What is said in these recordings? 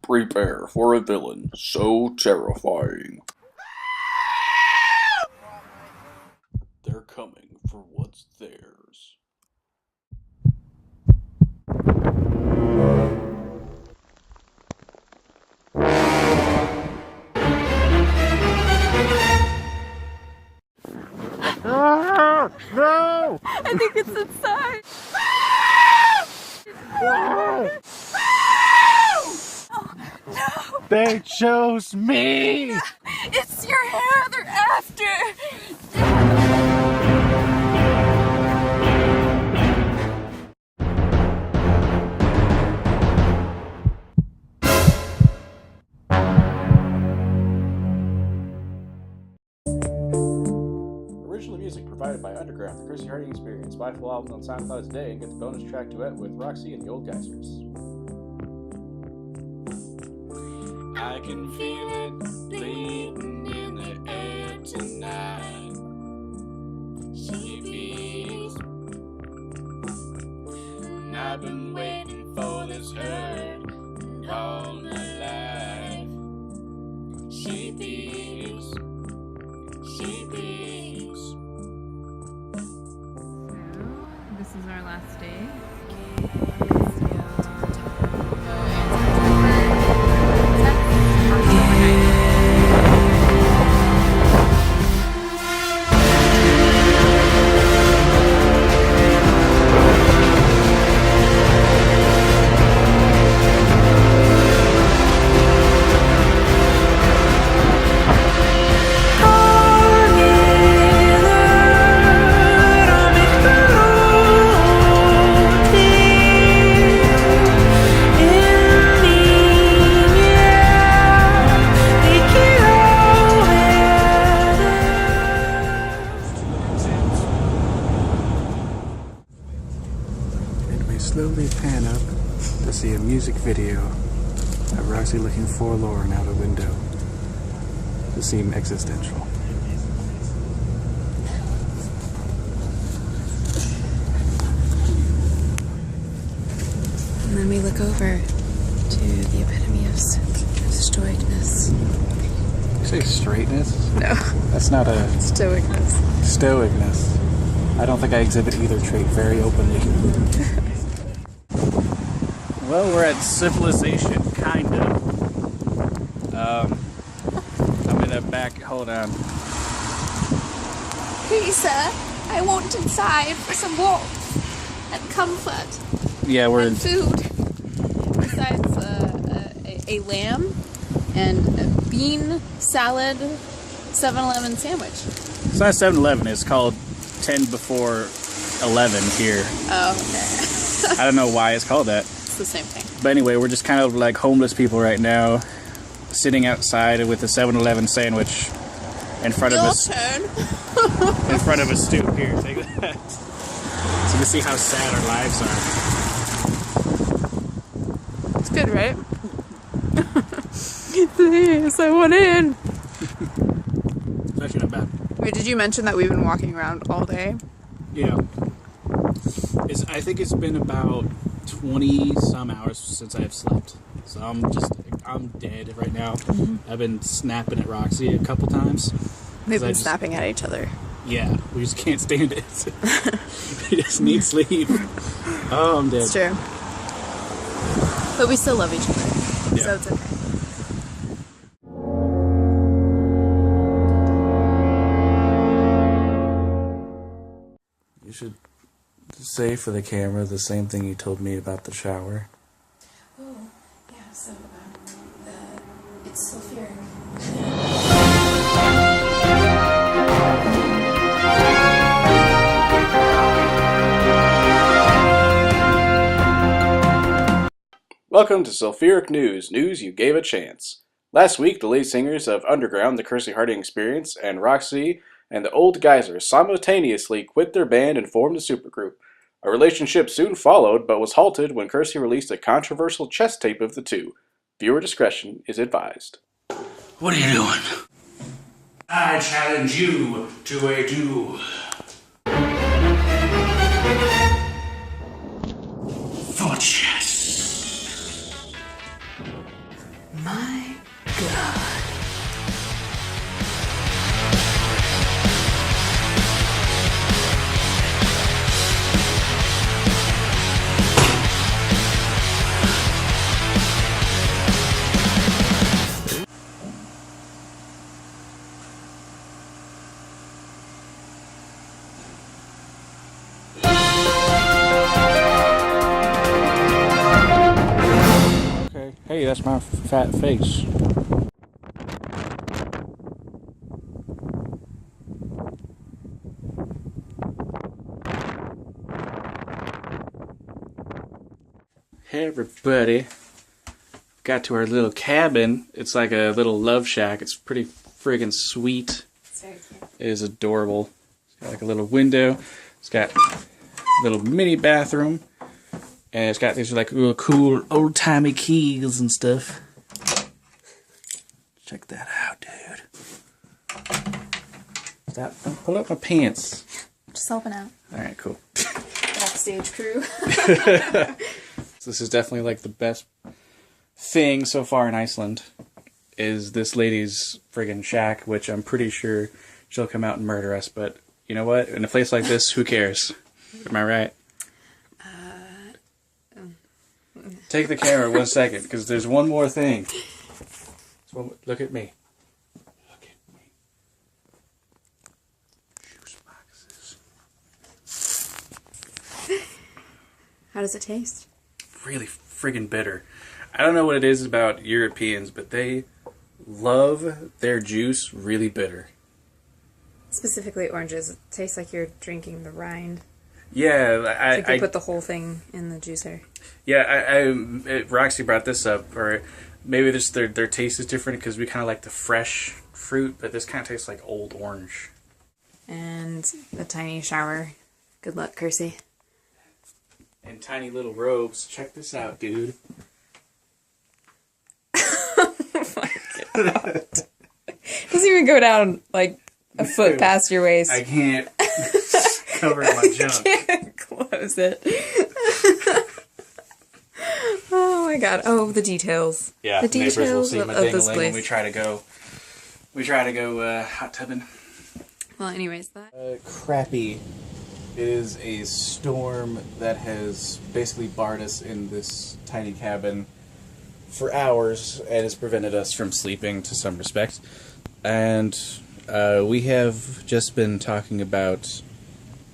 Prepare for a villain so terrifying. They're coming for what's theirs. No! I think it's inside. They chose me! It's your hair they're after. Original music provided by Underground, the Chrissy Harding Experience. Buy full albums on SoundCloud today and get the bonus track duet with Roxy and the Old Geysers. I can feel it bleeding in the air tonight. She beats, and I've been waiting for this hurt all my life. She beats, she beats. So, this is our last day. Slowly pan up to see a music video of Roxy looking forlorn out a window to seem existential. And then we look over to the epitome of stoicness. You say straightness? No. That's not a... Stoicness. Stoicness. I don't think I exhibit either trait very openly. Well, we're at civilization, kind of. I'm in a back, hold on. Please, sir, I want inside for some warmth and comfort Yeah, we're and food. Besides a lamb and a bean salad 7-Eleven sandwich. It's not 7-Eleven, it's called 10 before 11 here. Oh, okay. I don't know why it's called that. It's the same thing. But anyway, we're just kind of like homeless people right now, sitting outside with a 7-Eleven sandwich in front of us. Turn. In front of a stoop here. Take that. So you can see how sad our lives are. It's good, right? Please, I want in. It's actually not bad. Wait, did you mention that we've been walking around all day? Yeah. I think it's been about 20 some hours since I've slept. So I'm dead right now. Mm-hmm. I've been snapping at Roxy a couple times. We've been snapping at each other. Yeah, we just can't stand it. We just need sleep. Oh, I'm dead. It's true. But we still love each other. Yeah. So it's okay. You should say for the camera the same thing you told me about the shower. Oh, yeah, so it's sulfuric. Welcome to Sulfuric News, news you gave a chance. Last week, the lead singers of Underground, the Chrissy Harding Experience, and Roxy and the Old Geysers simultaneously quit their band and formed a supergroup. A relationship soon followed, but was halted when Kirsty released a controversial chess tape of the two. Viewer discretion is advised. What are you doing? I challenge you to a duel. For chess. Hey, that's my fat face. Hey everybody. Got to our little cabin. It's like a little love shack. It's pretty friggin' sweet. It's very cute. It is adorable. It's got like a little window. It's got a little mini bathroom. And it's got these like real cool old-timey keys and stuff. Check that out, dude. Stop. Don't pull up my pants. Just helping out. Alright, cool. Backstage crew. So this is definitely like the best thing so far in Iceland. Is this lady's friggin' shack, which I'm pretty sure she'll come out and murder us. But you know what? In a place like this, who cares? Am I right? Take the camera 1 second, because there's one more thing. Look at me. Look at me. Juice boxes. How does it taste? Really friggin' bitter. I don't know what it is about Europeans, but they love their juice really bitter. Specifically oranges. It tastes like you're drinking the rind. Yeah, I put the whole thing in the juicer. Yeah, Roxy brought this up, or maybe this their taste is different because we kind of like the fresh fruit, but this kind of tastes like old orange. And a tiny shower. Good luck, Kersey. And tiny little robes. Check this out, dude. Doesn't even go down like a foot past your waist. I can't cover my junk. Can't close it. Oh my god! Oh, the details. Yeah, the neighbors will details see of my this ding-a-ling when place. we try to go. We try to go hot tubbing. Well, anyways, that. Crappy. It is a storm that has basically barred us in this tiny cabin for hours and has prevented us from sleeping to some respect. And we have just been talking about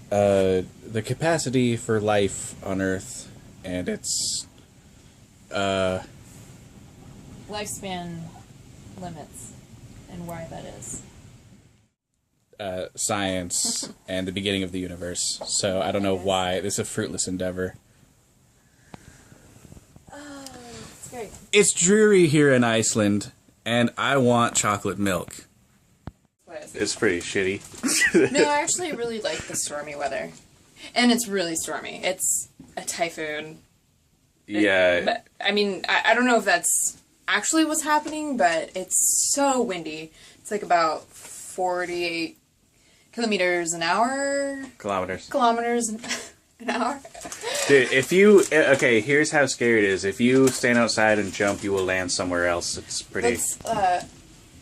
the capacity for life on Earth and its Lifespan limits and why that is. Science and the beginning of the universe. So I don't know why. This is a fruitless endeavor. It's great. It's dreary here in Iceland, and I want chocolate milk. It's pretty shitty. No, I actually really like the stormy weather. And it's really stormy. It's a typhoon. Yeah. But, I mean, I don't know if that's actually what's happening, but it's so windy. It's like about 48 kilometers an hour. Kilometers an hour. Dude, if you... Okay, here's how scary it is. If you stand outside and jump, you will land somewhere else. It's pretty...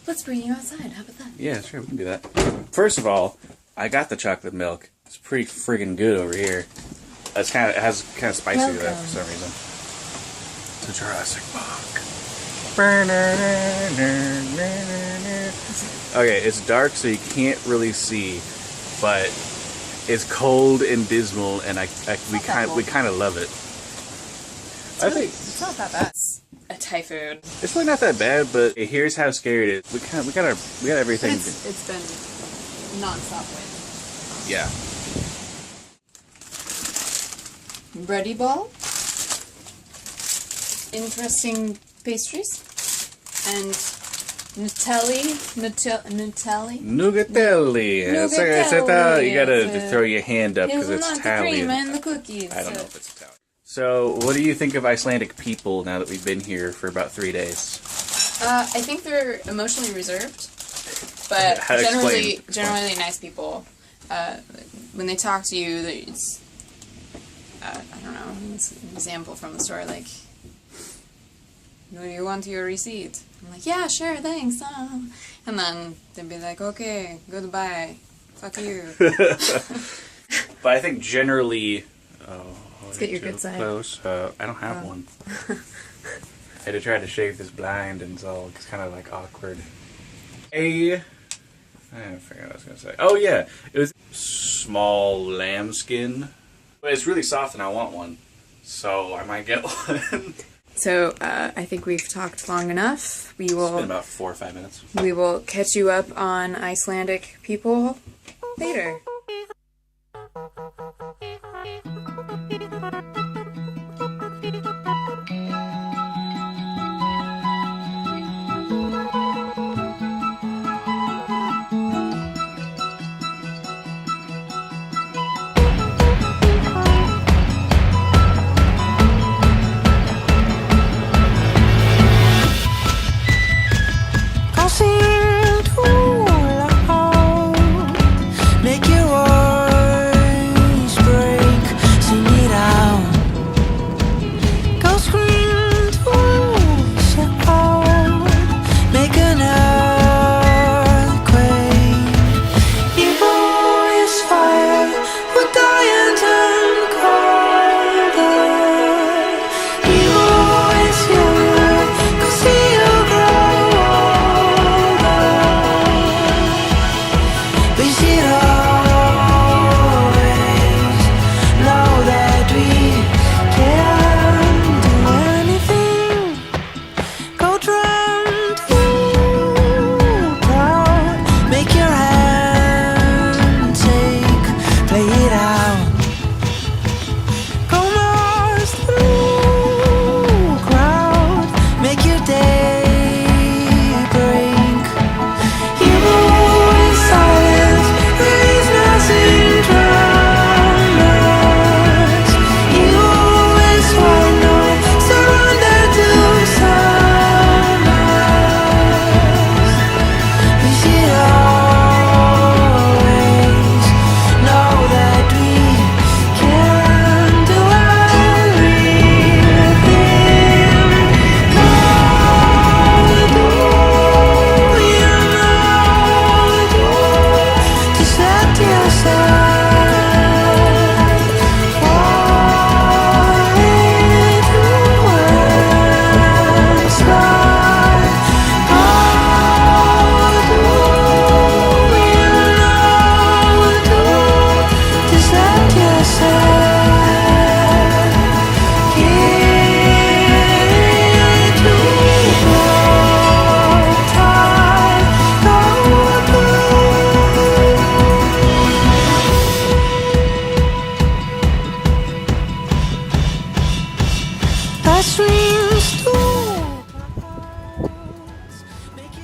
Let's bring you outside. How about that? Yeah, sure, we can do that. First of all, I got the chocolate milk. It's pretty friggin' good over here. It has kind of spicy to that for some reason. It's a Jurassic Park. Okay, it's dark, so you can't really see, but it's cold and dismal, and we kind of love it. It's not that bad. It's a typhoon. It's really not that bad, but here's how scary it is. We got everything. It's been non-stop wind. Yeah. Bready ball. Interesting pastries. And Nutelli. Nougatelli. You gotta throw your hand up because it's Italian. The cream and the cookies. I don't know if it's Italian. So, what do you think of Icelandic people now that we've been here for about 3 days? I think they're emotionally reserved, but generally nice people. When they talk to you, it's I don't know. It's an example from the story, like, do you want your receipt? I'm like, yeah, sure, thanks. And then they'd be like, okay, goodbye, fuck you. But I think generally... Let's get your good side. Close. I don't have one. I had to try to shave this blind, and so it's kind of like awkward. I forgot what I was going to say. Oh yeah, it was small lambskin. But it's really soft and I want one. So I might get one. So I think we've talked long enough. It's been about 4 or 5 minutes. We will catch you up on Icelandic people later.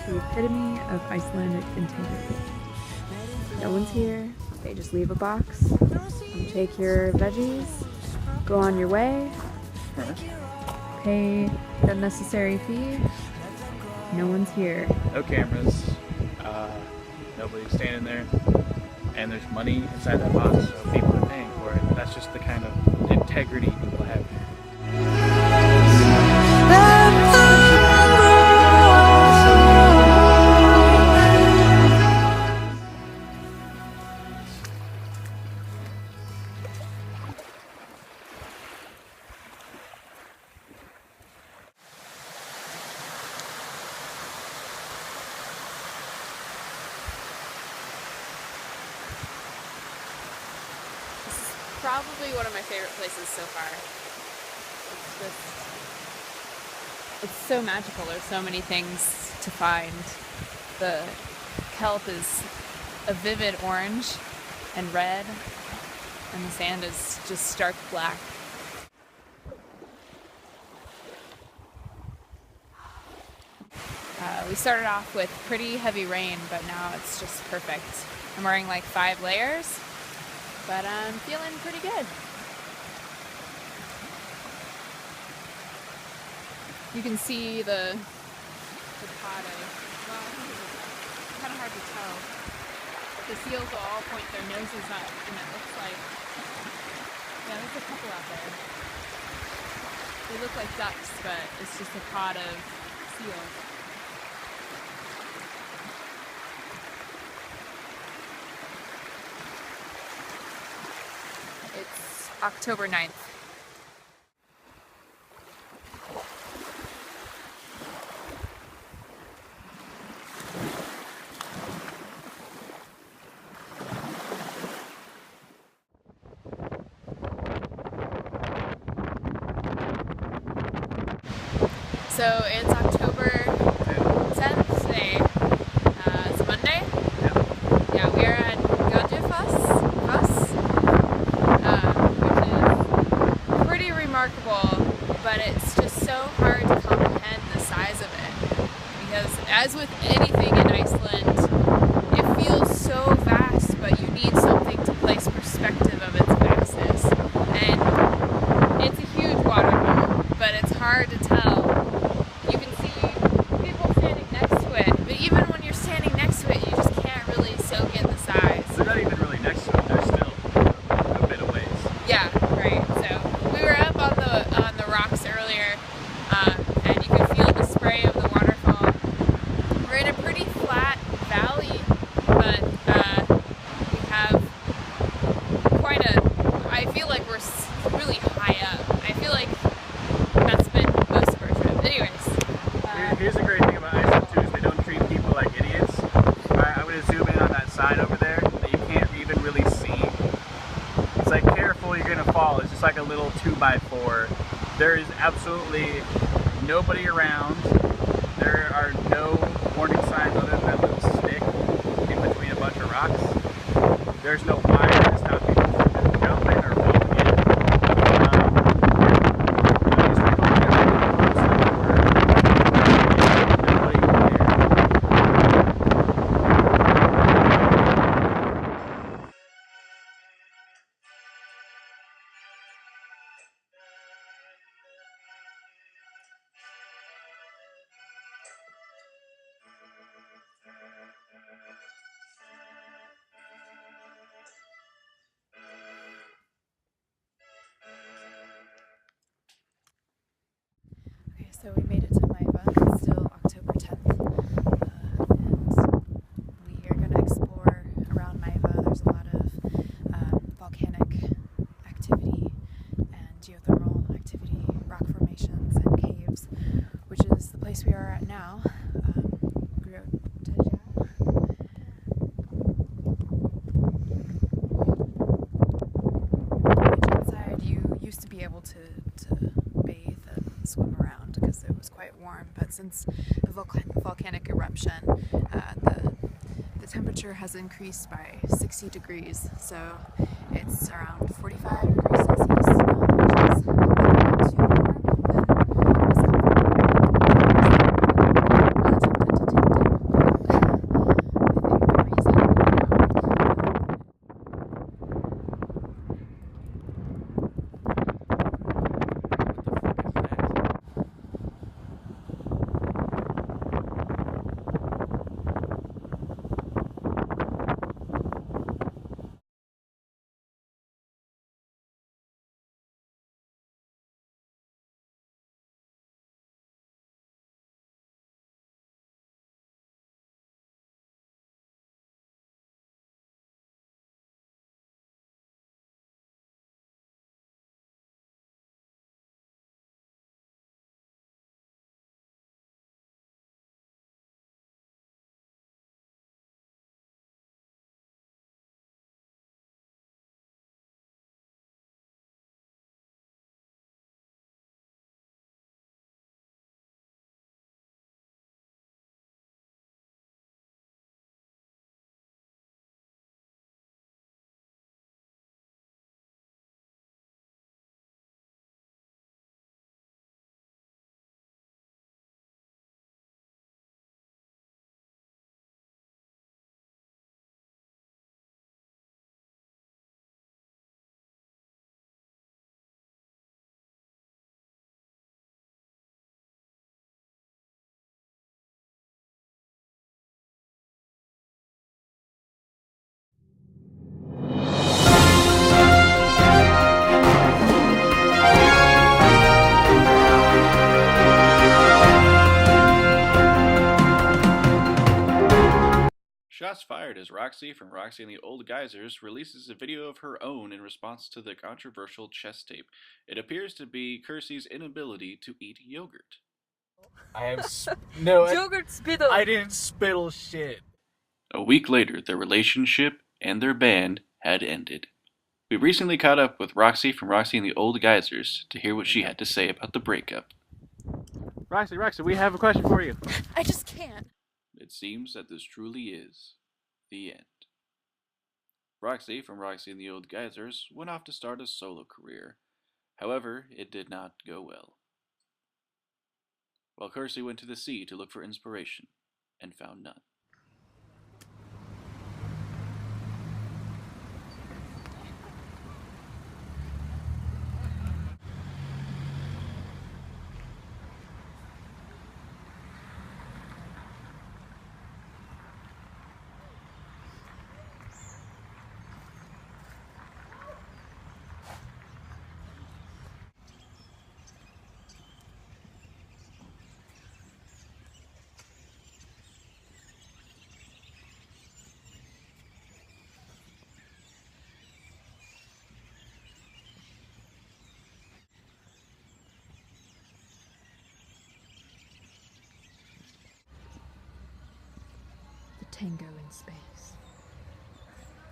The epitome of Icelandic integrity. No one's here. They just leave a box. You take your veggies, go on your way, pay the necessary fee. No one's here. No cameras. Nobody's standing there. And there's money inside that box, so people are paying for it. That's just the kind of integrity people have here. Probably one of my favorite places so far. It's so magical. There's so many things to find. The kelp is a vivid orange and red, and the sand is just stark black. We started off with pretty heavy rain, but now it's just perfect. I'm wearing like 5 layers. But I'm feeling pretty good. You can see the pot of, well, it's kind of hard to tell. But the seals will all point their noses up, and it looks like, yeah, there's a couple out there. They look like ducks, but it's just a pod of seals. It's October 9th. So it's October 10th today. It's Monday. Yeah, we are at Gadjefoss, which is pretty remarkable, but it's just so hard to comprehend the size of it. Because as with anything in Iceland, it feels so vast, but you need something to place perspective of its vastness. And it's a huge waterfall, but it's hard to tell. You can see people standing next to it, but even when you're standing next to it, you just can't really soak in the size. They're not even really next to it, they're still a bit of ways. Yeah, right. So we were up on the rocks earlier, and you could feel the spray of the waterfall. We're in a pretty flat valley, but we have quite a. I feel like we're really high up. I feel like that's been most of our trip. Anyways, Here's the great thing about Iceland too, is they don't treat people like idiots. I'm going to zoom in on that side over there that you can't even really see. It's like, careful, you're going to fall. It's just like a little 2x4. There is absolutely nobody around. There are no warning signs other than that little stick in between a bunch of rocks. There's no wire to stop people from jumping or falling in. These people get really close to nobody there. okay, so we made it to Maiva. It's still October 10th, and we are going to explore around Maiva. There's a lot of volcanic activity and geothermal activity, rock formations and caves, which is the place we are at now. Which inside you used to be able to bathe and swim around because it was quite warm, but since the volcanic eruption, the temperature has increased by 60 degrees, so it's around 45 degrees Celsius now, which is not too warm, but it's comfortable. Really tempted to take a dip. I think the reason, Shots fired as Roxy from Roxy and the Old Geysers releases a video of her own in response to the controversial chest tape. It appears to be Kersey's inability to eat yogurt. I have no. yogurt spittle. I didn't spittle shit. A week later, their relationship and their band had ended. We recently caught up with Roxy from Roxy and the Old Geysers to hear what she had to say about the breakup. Roxy, we have a question for you. I just can't. It seems that this truly is the end. Roxy from Roxy and the Old Geysers went off to start a solo career. However, it did not go well. While Kersey went to the sea to look for inspiration and found none. Tango in space.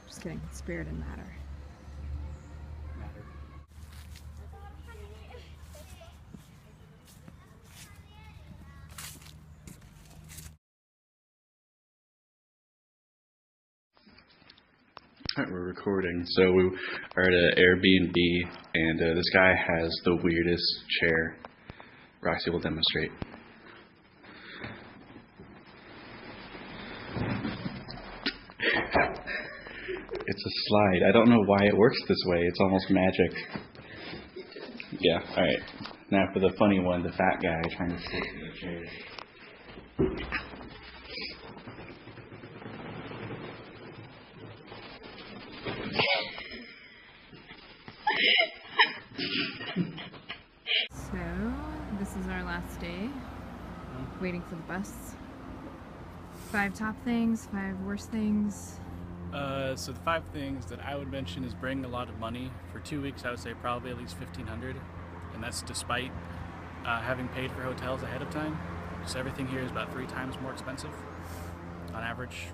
Just kidding. Spirit and matter. Alright, we're recording. So we are at an Airbnb, and this guy has the weirdest chair. Roxy will demonstrate. It's a slide. I don't know why it works this way. It's almost magic. Yeah, alright. Now for the funny one, the fat guy trying to sit in the chair. So, this is our last day. Waiting for the bus. 5 top things, 5 worst things. So the 5 things that I would mention is bring a lot of money. For 2 weeks, I would say probably at least $1,500, and that's despite having paid for hotels ahead of time. So everything here is about 3 times more expensive on average.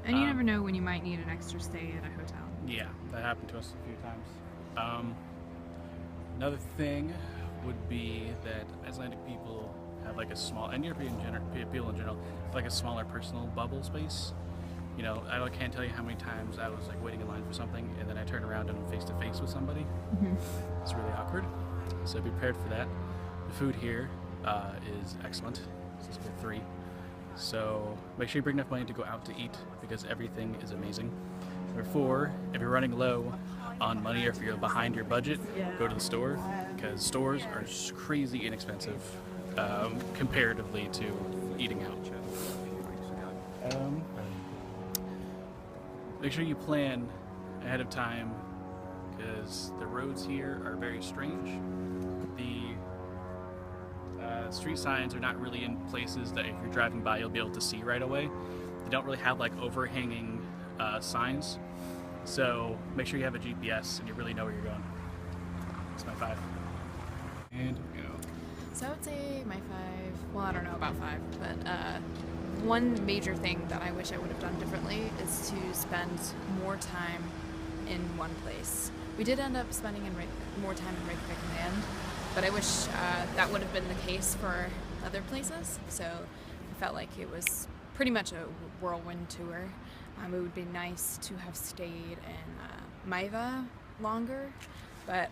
And you never know when you might need an extra stay at a hotel. Yeah, that happened to us a few times. Another thing would be that Icelandic people have like a small, and European people in general, have like a smaller personal bubble space. You know, I can't tell you how many times I was like waiting in line for something, and then I turn around and I'm face to face with somebody. It's really awkward. So be prepared for that. The food here is excellent. This is for 3. So make sure you bring enough money to go out to eat because everything is amazing. Number 4, if you're running low on money or if you're behind your budget, go to the store because stores are crazy inexpensive comparatively to eating out. Make sure you plan ahead of time because the roads here are very strange. The street signs are not really in places that if you're driving by you'll be able to see right away. They don't really have like overhanging signs, so make sure you have a GPS and you really know where you're going. That's my 5. And go. So I would say my 5, well, I don't know about 5, but one major thing that I wish I would have done differently is to spend more time in one place. We did end up spending more time in Reykjavik in the end, but I wish that would have been the case for other places. So I felt like it was pretty much a whirlwind tour. It would be nice to have stayed in Maiva longer, but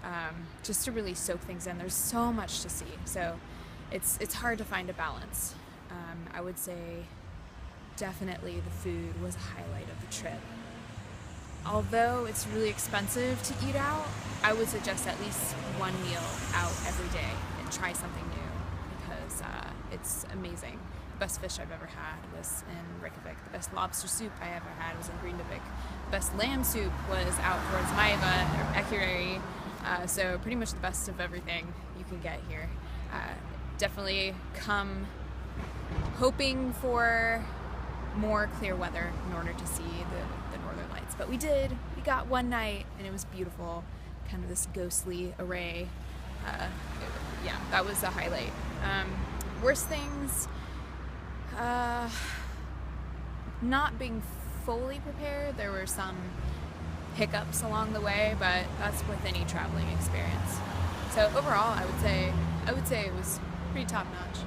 just to really soak things in. There's so much to see, so it's hard to find a balance. I would say definitely the food was a highlight of the trip. Although it's really expensive to eat out, I would suggest at least one meal out every day and try something new because it's amazing. The best fish I've ever had was in Reykjavik. The best lobster soup I ever had was in Grindavik. The best lamb soup was out towards Maiva or Akureyri. So pretty much the best of everything you can get here. Definitely come hoping for more clear weather in order to see the northern lights. But we did. We got one night and it was beautiful. Kind of this ghostly array. Yeah, that was a highlight. Worst things, not being fully prepared. There were some hiccups along the way, but that's with any traveling experience. So overall, I would say it was pretty top notch.